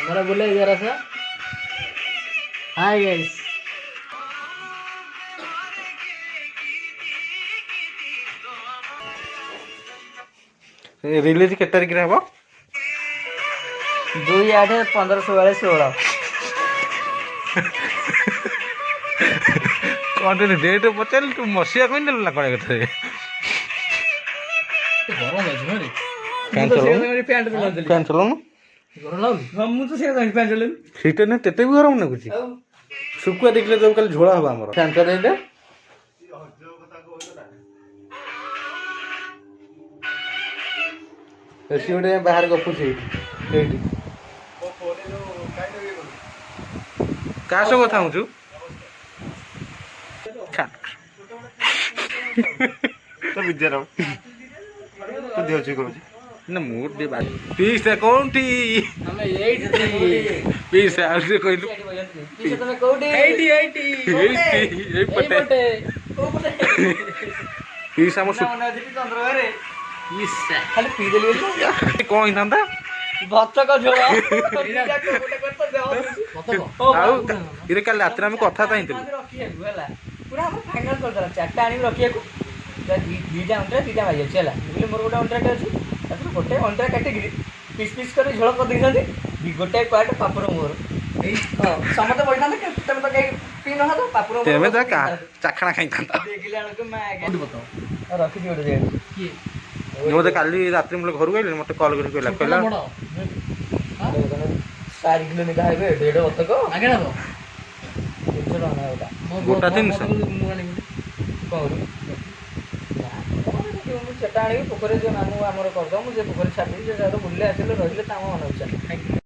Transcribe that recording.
मेरा बोले जरा सा हाय गाइस रिलीज के तारीख रे हबो 2/8/15/16 कौन डेट पचार तू मसिया कोई ना कौन कथे गरम है झरे फैन चलो पैंट में लंदली फैन चलो ना गरम लाउनी हम तो से पैंट चले सीट ने तेते भी गरम ना कुछ सुकुआ देखले तो कल झोला हबा हमर फैन कर दे एसी उडे बाहर गपुची एठी का सब କଥା हूँ तो विद्याराम तो देह छी करू ना मूड दे बात पीस कोंठी हमें 8 पीस आउ से कहलु पीछे तमे कोडी 80 ए पटे पीस हम सु ना दिपी चंद्र रे इस खाली पी देली बोली कोन हिंदा भक्त का झोला गोटे करता देहो आउ इरे काल रात में कथा ताइतलु रखिए होला पूरा हम फाइनल कर दला चारटा आनी रखिए को दीटा भाई अच्छे है बोले मोर गोटे अंडा अच्छी तापर गोटे अंडा काटिकी पिस पिस कर झोल कर देते गोटे पार्ट पापुर मोर समस्त बैठा तुम तो कहीं पी न तो पापुर तेमे तो का चाखना खाई था देखिले को मैं बताओ रखी थी गोटे किए मते काली रात में घर गइले मते कॉल कर कहला 4 किलो निका है 1.5 बतक आगे ना गोटा 300 कौन चटा आनी पोखरी जो नामू आमर करद मुझे पोखरी छाड़ी बुले आसिले रही मन इच्छा